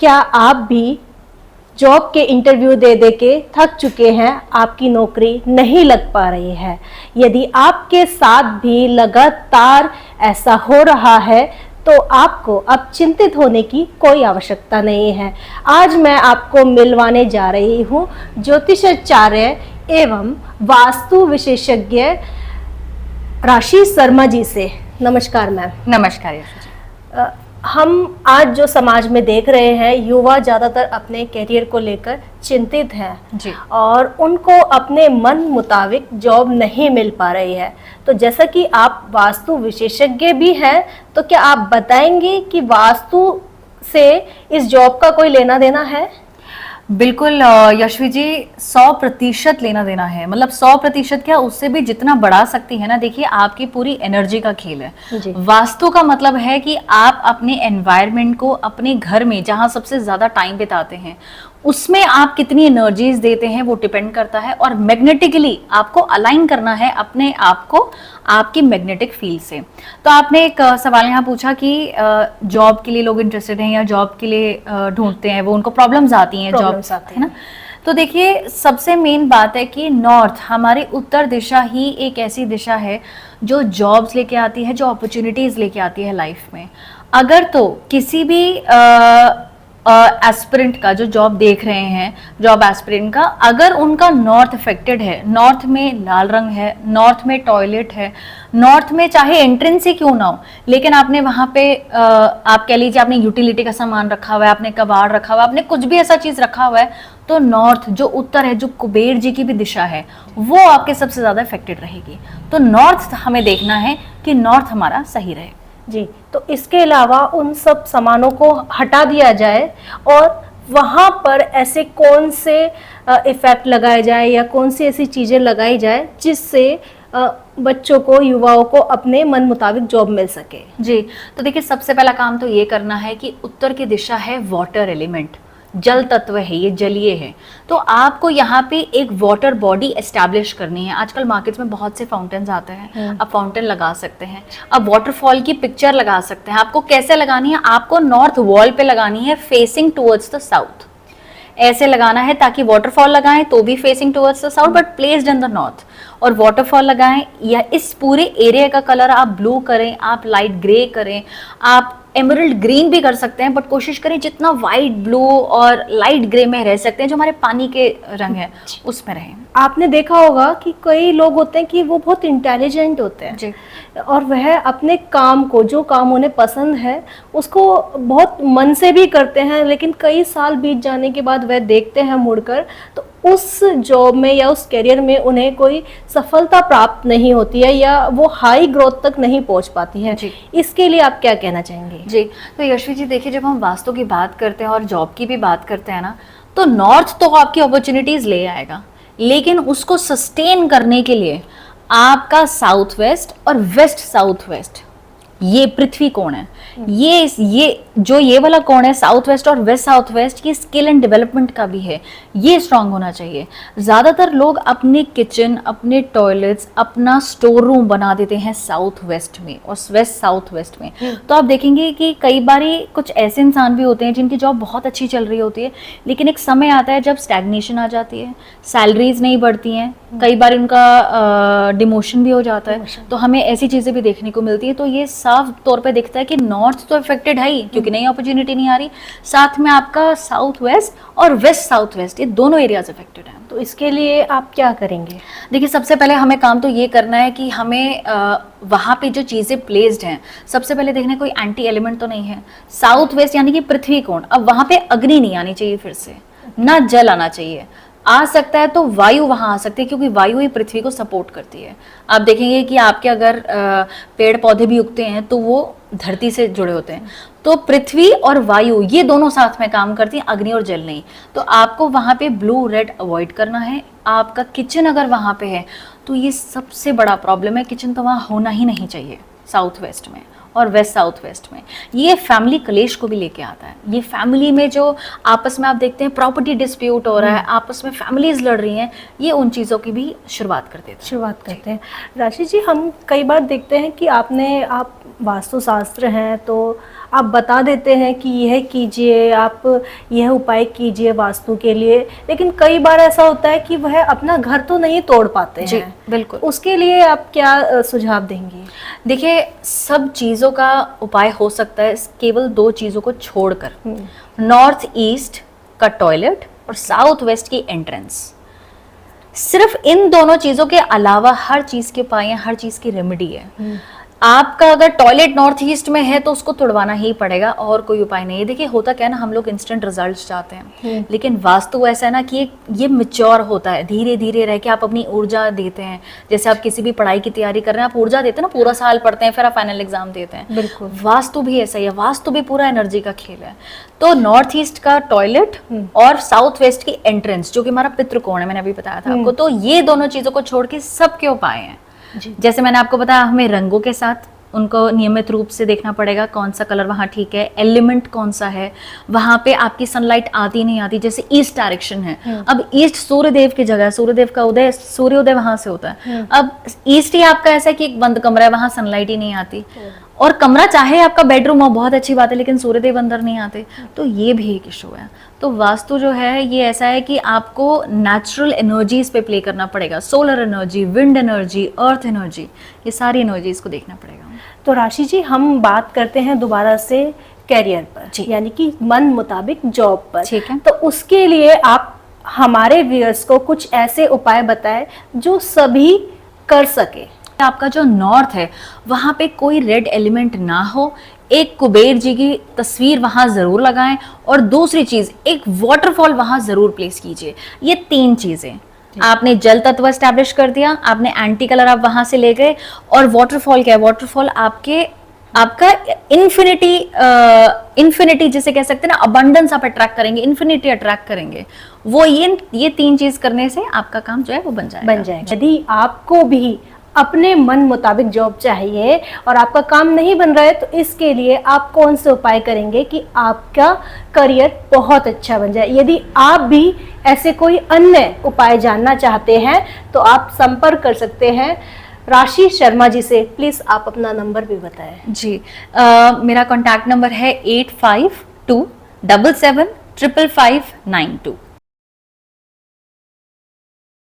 क्या आप भी जॉब के इंटरव्यू दे दे के थक चुके हैं, आपकी नौकरी नहीं लग पा रही है? यदि आपके साथ भी लगातार ऐसा हो रहा है तो आपको अब चिंतित होने की कोई आवश्यकता नहीं है। आज मैं आपको मिलवाने जा रही हूँ ज्योतिषाचार्य एवं वास्तु विशेषज्ञ राशि शर्मा जी से। नमस्कार मैम। नमस्कार यशु जी। हम आज जो समाज में देख रहे हैं, युवा ज़्यादातर अपने करियर को लेकर चिंतित हैं जी। और उनको अपने मन मुताबिक जॉब नहीं मिल पा रही है। तो जैसा कि आप वास्तु विशेषज्ञ भी हैं, तो क्या आप बताएंगे कि वास्तु से इस जॉब का कोई लेना देना है? बिल्कुल यशवी जी, 100% लेना देना है। मतलब 100% क्या, उससे भी जितना बढ़ा सकती है ना। देखिए, आपकी पूरी एनर्जी का खेल है। जी। वास्तु का मतलब है कि आप अपने एनवायरनमेंट को, अपने घर में जहां सबसे ज्यादा टाइम बिताते हैं, उसमें आप कितनी एनर्जीज देते हैं वो डिपेंड करता है। और मैग्नेटिकली आपको अलाइन करना है अपने आप को आपकी मैग्नेटिक फील्ड से। तो आपने एक सवाल यहाँ पूछा कि जॉब के लिए लोग इंटरेस्टेड हैं या जॉब के लिए ढूंढते हैं, वो उनको प्रॉब्लम्स आती हैं, जॉब है ना। तो देखिए, सबसे मेन बात है कि नॉर्थ, हमारी उत्तर दिशा ही एक ऐसी दिशा है जो जॉब्स लेके आती है, जो अपॉर्चुनिटीज लेके आती है लाइफ में। अगर तो किसी भी एस्पिरेंट का जो जॉब देख रहे हैं, जॉब एस्पिरेंट का, अगर उनका नॉर्थ अफेक्टेड है, नॉर्थ में लाल रंग है, नॉर्थ में टॉयलेट है, नॉर्थ में चाहे एंट्रेंस ही क्यों ना हो, लेकिन आपने वहां पे आप कह लीजिए आपने यूटिलिटी का सामान रखा हुआ है, आपने कबाड़ रखा हुआ है, आपने कुछ भी ऐसा चीज रखा हुआ है, तो नॉर्थ जो उत्तर है, जो कुबेर जी की भी दिशा है, वो आपके सबसे ज्यादा अफेक्टेड रहेगी। तो नॉर्थ हमें देखना है कि नॉर्थ हमारा सही रहे। जी। तो इसके अलावा उन सब सामानों को हटा दिया जाए और वहाँ पर ऐसे कौन से इफेक्ट लगाए जाए या कौन सी ऐसी चीज़ें लगाई जाए जिससे बच्चों को, युवाओं को अपने मन मुताबिक जॉब मिल सके? जी। तो देखिए, सबसे पहला काम तो ये करना है कि उत्तर की दिशा है वाटर एलिमेंट, जल तत्व है, ये जलीय है। तो आपको यहाँ पे एक वाटर बॉडी एस्टैब्लिश करनी है। आजकल मार्केट्स में बहुत से फाउंटेन्स आते हैं, आप फाउंटेन लगा सकते हैं, आप वाटरफॉल की पिक्चर लगा सकते हैं। आपको कैसे लगानी है? आपको नॉर्थ वॉल पे लगानी है, फेसिंग टुवर्ड्स द साउथ। ऐसे लगाना है ताकि वाटरफॉल लगाएं तो भी facing towards the south, but placed in the north. और वाटरफॉल लगाएं या इस पूरे एरिया का कलर आप ब्लू करें, आप लाइट ग्रे करें, आप एमरल्ड ग्रीन भी कर सकते हैं, बट कोशिश करें जितना वाइट, ब्लू और लाइट ग्रे में रह सकते हैं, जो हमारे पानी के रंग है उसमें रहें। आपने देखा होगा कि कई लोग होते हैं कि वो बहुत इंटेलिजेंट होते हैं जी। और वह अपने काम को, जो काम उन्हें पसंद है, उसको बहुत मन से भी करते हैं, लेकिन कई साल बीत जाने के बाद वह देखते हैं मुड़कर तो उस जॉब में या उस करियर में उन्हें कोई सफलता प्राप्त नहीं होती है या वो हाई ग्रोथ तक नहीं पहुंच पाती है। इसके लिए आप क्या कहना चाहेंगे? जी। तो यशवी जी, देखिए, जब हम वास्तु की बात करते हैं और जॉब की भी बात करते हैं ना, तो नॉर्थ तो आपकी अपॉर्चुनिटीज ले आएगा, लेकिन उसको सस्टेन करने के लिए आपका साउथ वेस्ट और वेस्ट साउथ वेस्ट, ये पृथ्वी कोण है, ये वाला कोण है, साउथ वेस्ट और वेस्ट साउथ वेस्ट, ये स्किल एंड डेवलपमेंट का भी है, ये स्ट्रांग होना चाहिए। ज्यादातर लोग अपने किचन, अपने टॉयलेट्स, अपना स्टोर रूम बना देते हैं साउथ वेस्ट में और वेस्ट साउथ वेस्ट में। तो आप देखेंगे कि कई बारी कुछ ऐसे इंसान भी होते हैं जिनकी जॉब बहुत अच्छी चल रही होती है, लेकिन एक समय आता है जब स्टैग्नेशन आ जाती है, सैलरीज नहीं बढ़ती हैं, कई बार उनका डिमोशन भी हो जाता है। तो हमें ऐसी चीजें भी देखने को मिलती है। तो ये साफ तौर पे दिखता है कि नॉर्थ तो अफेक्टेड है ही, क्योंकि नई अपॉर्चुनिटी नहीं आ रही, साथ में आपका साउथ वेस्ट और वेस्ट साउथ वेस्ट, ये दोनों एरियाज अफेक्टेड हैं। तो इसके लिए आप क्या करेंगे? देखिए, सबसे पहले हमें काम तो ये करना है कि हमें वहाँ पे जो चीज़ें प्लेस्ड हैं, सबसे पहले देखना है कोई एंटी एलिमेंट तो नहीं है। साउथ वेस्ट यानी कि पृथ्वी कोण, अब वहाँ पे अग्नि नहीं आनी चाहिए, फिर से ना जल आना चाहिए। आ सकता है तो वायु वहां आ सकती है, क्योंकि वायु ही पृथ्वी को सपोर्ट करती है। आप देखेंगे कि आपके अगर पेड़ पौधे भी उगते हैं तो वो धरती से जुड़े होते हैं। तो पृथ्वी और वायु ये दोनों साथ में काम करती हैं, अग्नि और जल नहीं। तो आपको वहां पे ब्लू रेड अवॉइड करना है। आपका किचन अगर वहां पे है तो ये सबसे बड़ा प्रॉब्लम है, किचन तो वहां होना ही नहीं चाहिए साउथ वेस्ट में और वेस्ट साउथ वेस्ट में। ये फैमिली कलेश को भी लेके आता है। ये फैमिली में जो आपस में आप देखते हैं प्रॉपर्टी डिस्प्यूट हो रहा है, आपस में फैमिलीज लड़ रही हैं, ये उन चीज़ों की भी शुरुआत करते हैं। राशि जी, हम कई बार देखते हैं कि आप वास्तुशास्त्र हैं, तो आप बता देते हैं कि यह कीजिए, आप यह उपाय कीजिए वास्तु के लिए, लेकिन कई बार ऐसा होता है कि वह अपना घर तो नहीं तोड़ पाते जी हैं। बिल्कुल। उसके लिए आप क्या सुझाव देंगे? देखिए, सब चीज़ों का उपाय हो सकता है केवल 2 चीज़ों को छोड़कर, नॉर्थ ईस्ट का टॉयलेट और साउथ वेस्ट की एंट्रेंस। सिर्फ इन दोनों चीज़ों के अलावा हर चीज़ के उपाय हैं, हर चीज़ की रेमेडी है। आपका अगर टॉयलेट नॉर्थ ईस्ट में है तो उसको तुड़वाना ही पड़ेगा, और कोई उपाय नहीं है। देखिए, होता क्या है ना, हम लोग इंस्टेंट रिजल्ट्स चाहते हैं, लेकिन वास्तु ऐसा है ना कि ये मैच्योर होता है, धीरे धीरे रह के आप अपनी ऊर्जा देते हैं। जैसे आप किसी भी पढ़ाई की तैयारी कर रहे हैं, आप ऊर्जा देते हैं ना, पूरा साल पढ़ते हैं, फिर आप फाइनल एग्जाम देते हैं। बिल्कुल। वास्तु भी ऐसा ही है, वास्तु भी पूरा एनर्जी का खेल है। तो नॉर्थ ईस्ट का टॉयलेट और साउथ वेस्ट की एंट्रेंस, जो कि हमारा पितृकोण है, मैंने अभी बताया था आपको, तो ये दोनों चीजों को छोड़ के सबके उपाय हैं। जैसे मैंने आपको बताया, हमें रंगों के साथ उनको नियमित रूप से देखना पड़ेगा, कौन सा कलर वहाँ ठीक है, एलिमेंट कौन सा है, वहाँ पे आपकी सनलाइट आती नहीं आती। जैसे ईस्ट डायरेक्शन है, अब ईस्ट सूर्यदेव की जगह है, सूर्यदेव का उदय, सूर्योदय वहां से होता है। अब ईस्ट ही आपका ऐसा है कि एक बंद कमरा है, वहां सनलाइट ही नहीं आती, और कमरा चाहे आपका बेडरूम हो, बहुत अच्छी बात है, लेकिन सूर्यदेव अंदर नहीं आते, तो ये भी एक इशू है। तो वास्तु जो है ये ऐसा है कि आपको नेचुरल एनर्जीज पे प्ले करना पड़ेगा, solar energy, wind energy, earth energy, ये सारी एनर्जीज को देखना पड़ेगा। तो राशि जी, हम बात करते हैं दोबारा से कैरियर पर, यानी कि मन मुताबिक जॉब पर। ठीक है। तो उसके लिए आप हमारे व्यूअर्स को कुछ ऐसे उपाय बताएं जो सभी कर सके। आपका जो नॉर्थ है वहां पे कोई रेड एलिमेंट ना हो, एक कुबेर जी की तस्वीर वहां जरूर लगाएं, और दूसरी चीज एक वाटरफॉल वहां जरूर प्लेस कीजिए। ये 3 चीजें आपने जल तत्व एस्टैब्लिश कर दिया, आपने एंटी कलर आप वहां से ले गए, और वाटरफॉल क्या है, वाटरफॉल आपका इन्फिनिटी जिसे कह सकते हैं ना, अबंडेंस आप अट्रैक्ट करेंगे, इन्फिनिटी अट्रैक्ट करेंगे। वो ये 3 चीज करने से आपका काम जो है वो बन जाएगा। यदि आपको भी अपने मन मुताबिक जॉब चाहिए और आपका काम नहीं बन रहा है, तो इसके लिए आप कौन से उपाय करेंगे कि आपका करियर बहुत अच्छा बन जाए? यदि आप भी ऐसे कोई अन्य उपाय जानना चाहते हैं तो आप संपर्क कर सकते हैं राशि शर्मा जी से। प्लीज आप अपना नंबर भी बताएं। जी, मेरा कॉन्टैक्ट नंबर है 8527755592।